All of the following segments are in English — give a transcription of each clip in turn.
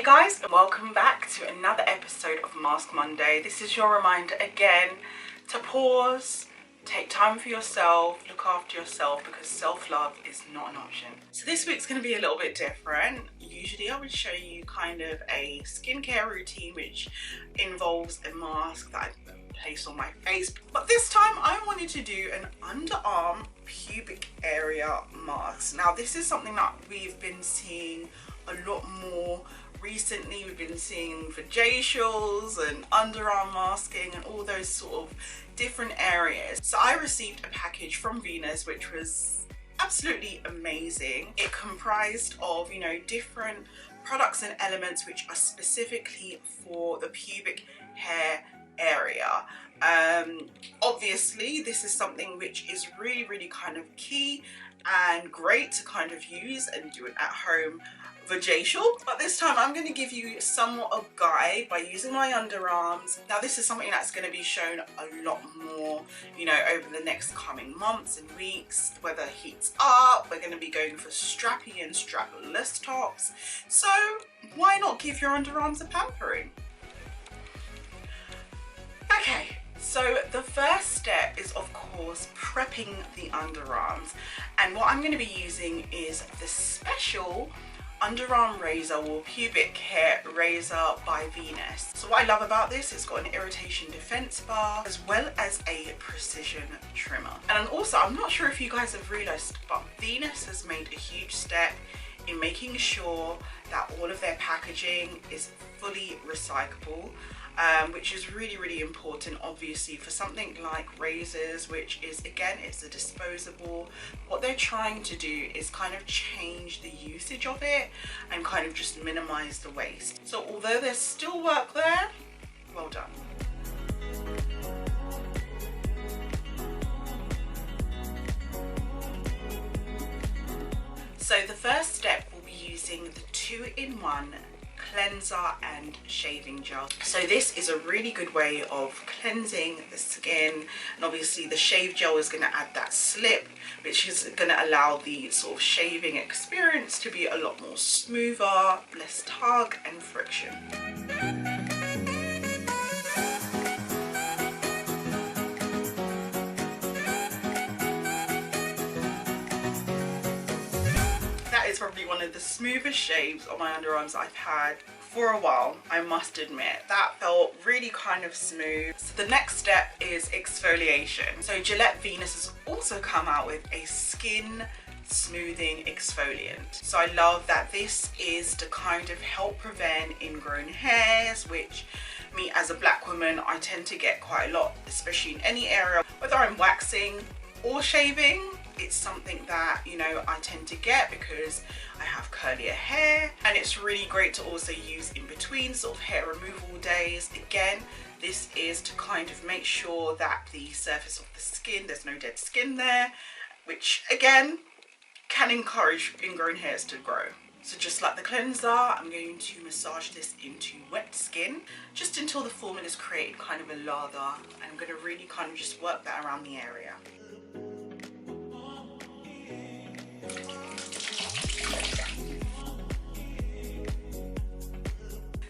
guys, and welcome back to another episode of Mask Monday. This is your reminder again to pause, take time for yourself, look after yourself, because self-love is not an option. So this week's going to be a little bit different. Usually I would show you kind of a skincare routine which involves a mask that I place on my face, but this time I wanted to do an underarm pubic area mask. Now this is something that we've been seeing a lot more recently. We've been seeing facials and underarm masking and all those sort of different areas. So I received a package from Venus which was absolutely amazing. It comprised of, you know, different products and elements which are specifically for the pubic hair area. Obviously this is something which is really kind of key and great to kind of use and do it at home vajacial, but this time I'm going to give you somewhat of a guide by using my underarms. Now this is something that's going to be shown a lot more, you know, over the next coming months and weeks. Weather heats up, we're going to be going for strappy and strapless tops, so why not give your underarms a pampering? Okay, so the first step is of course prepping the underarms, and what I'm going to be using is the special underarm razor or pubic hair razor by Venus. So what I love about this, it's got an irritation defense bar as well as a precision trimmer. And also, I'm not sure if you guys have realized, but Venus has made a huge step in making sure that all of their packaging is fully recyclable, which is really important obviously for something like razors, which is, again, it's a disposable. What they're trying to do is kind of change the usage of it and kind of just minimize the waste. So although there's still work there, well done. So the first step will be using the 2-in-1 cleanser and shaving gel. So this is a really good way of cleansing the skin, and obviously the shave gel is going to add that slip, which is going to allow the sort of shaving experience to be a lot more smoother, less tug and friction. Is probably one of the smoothest shaves on my underarms I've had for a while, I must admit. That felt really kind of smooth. So the next step is exfoliation. So Gillette Venus has also come out with a skin smoothing exfoliant. So I love that this is to kind of help prevent ingrown hairs, which me as a black woman, I tend to get quite a lot, especially in any area, whether I'm waxing or shaving. It's something that, you know, I tend to get because I have curlier hair, and it's really great to also use in between sort of hair removal days. Again, this is to kind of make sure that the surface of the skin, there's no dead skin there, which again can encourage ingrown hairs to grow. So just like the cleanser, I'm going to massage this into wet skin just until the formula is created kind of a lather, and I'm going to really kind of just work that around the area.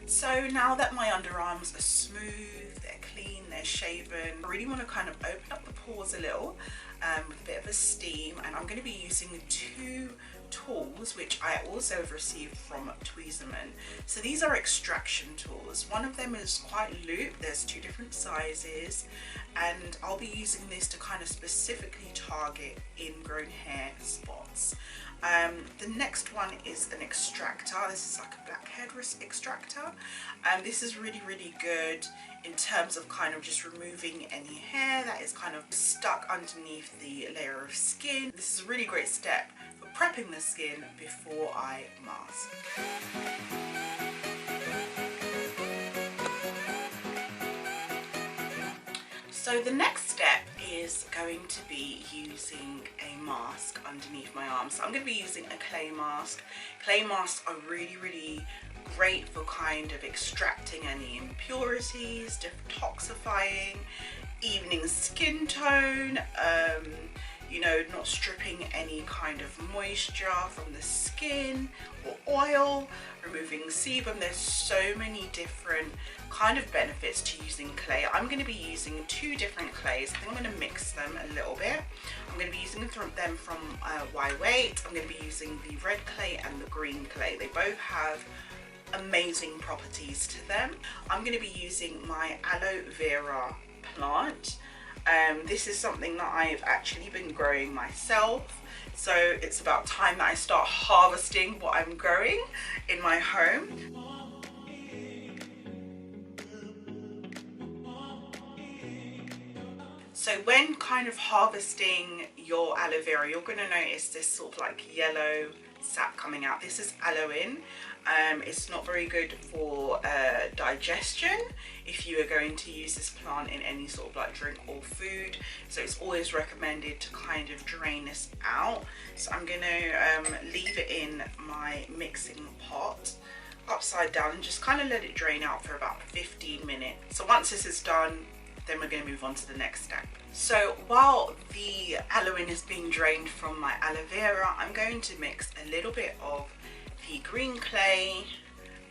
So now that my underarms are smooth, they're clean, they're shaven, I really want to kind of open up the pores a little with a bit of a steam, and I'm going to be using 2 tools which I also have received from tweezerman. So these are extraction tools. One of them is quite looped, there's 2 different sizes, and I'll be using this to kind of specifically target ingrown hair spots. The next one is an extractor. This is like a blackhead extractor, and this is really good in terms of kind of just removing any hair that is kind of stuck underneath the layer of skin. This is a really great step for prepping the skin before I mask. So the next step is going to be using a mask underneath my arms. So I'm going to be using a clay mask. Clay masks are really great for kind of extracting any impurities, detoxifying, evening skin tone, you know, not stripping any kind of moisture from the skin or oil, removing sebum. There's so many different kind of benefits to using clay. I'm going to be using 2 different clays. I think I'm going to mix them a little bit. I'm going to be using them from Y-Weight. I'm going to be using the red clay and the green clay. They both have amazing properties to them. I'm going to be using my Aloe Vera plant. This is something that I've actually been growing myself, so it's about time that I start harvesting what I'm growing in my home. So when kind of harvesting your aloe vera, you're going to notice this sort of like yellow sap coming out. This is aloe. It's not very good for digestion if you are going to use this plant in any sort of like drink or food. So it's always recommended to kind of drain this out. So I'm going to leave it in my mixing pot upside down and just kind of let it drain out for about 15 minutes. So once this is done, then we're going to move on to the next step. So while the aloe is being drained from my aloe vera, I'm going to mix a little bit of the green clay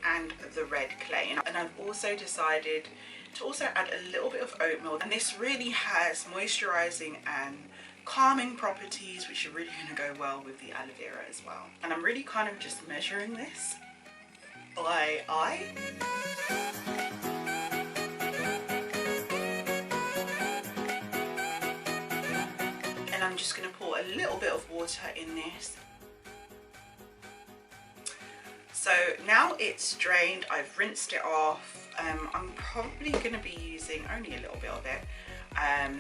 and the red clay, and I've also decided to also add a little bit of oatmeal, and this really has moisturizing and calming properties, which are really going to go well with the aloe vera as well. And I'm really kind of just measuring this by eye. And I'm just going to pour a little bit of water in this. So now it's drained, I've rinsed it off. I'm probably going to be using only a little bit of it.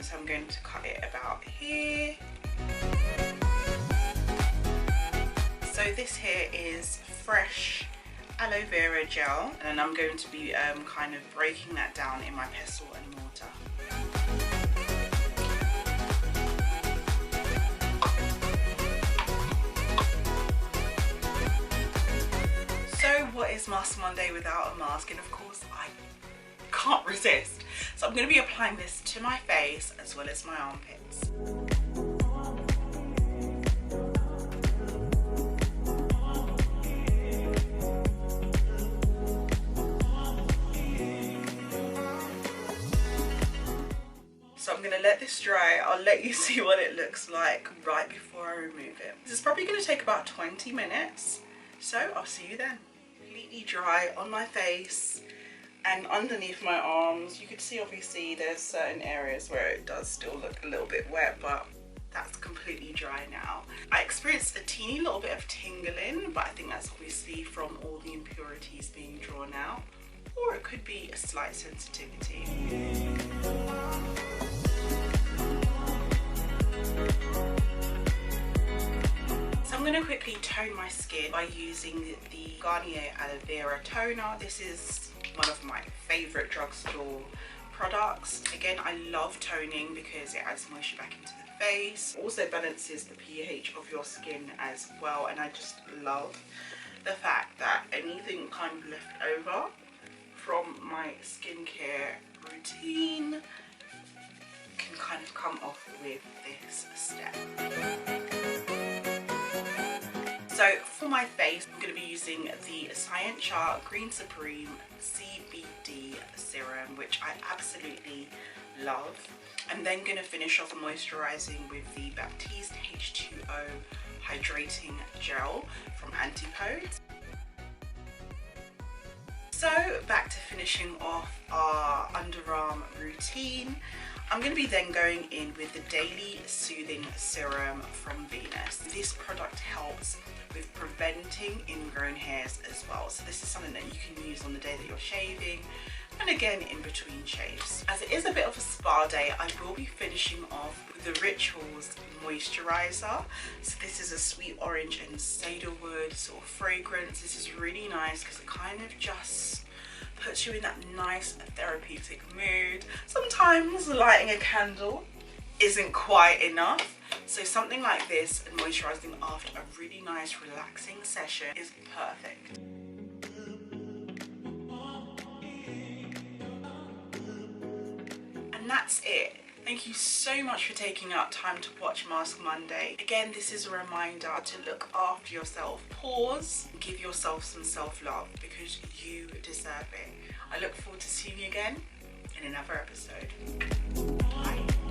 So I'm going to cut it about here. So this here is fresh aloe vera gel, and I'm going to be kind of breaking that down in my pestle and mortar. What is Mask Monday without a mask? And of course I can't resist. So I'm going to be applying this to my face as well as my armpits. So I'm going to let this dry. I'll let you see what it looks like right before I remove it. This is probably going to take about 20 minutes. So I'll see you then. Completely dry on my face and underneath my arms. You can see obviously there's certain areas where it does still look a little bit wet, but that's completely dry now. I experienced a teeny little bit of tingling, but I think that's obviously from all the impurities being drawn out, or it could be a slight sensitivity. I'm going to quickly tone my skin by using the Garnier Aloe Vera toner. This is one of my favourite drugstore products. Again, I love toning because it adds moisture back into the face. Also balances the pH of your skin as well, and I just love the fact that anything kind of left over from my skincare routine can kind of come off with this step. So for my face, I'm going to be using the Scientia Green Supreme CBD Serum, which I absolutely love. I'm then going to finish off moisturising with the Baptise H2O Hydrating Gel from Antipode. So back to finishing off our underarm routine. I'm going to be then going in with the Daily Soothing Serum from Venus. This product helps with preventing ingrown hairs as well. So this is something that you can use on the day that you're shaving, and again in between shaves. As it is a bit of a spa day, I will be finishing off with the Rituals Moisturiser. So this is a sweet orange and cedarwood sort of fragrance. This is really nice because it kind of just puts you in that nice therapeutic mood. Sometimes lighting a candle isn't quite enough, so something like this and moisturising after a really nice relaxing session is perfect. And that's it. Thank you so much for taking out time to watch Mask Monday. Again, this is a reminder to look after yourself. Pause and give yourself some self-love because you deserve it. I look forward to seeing you again in another episode. Bye.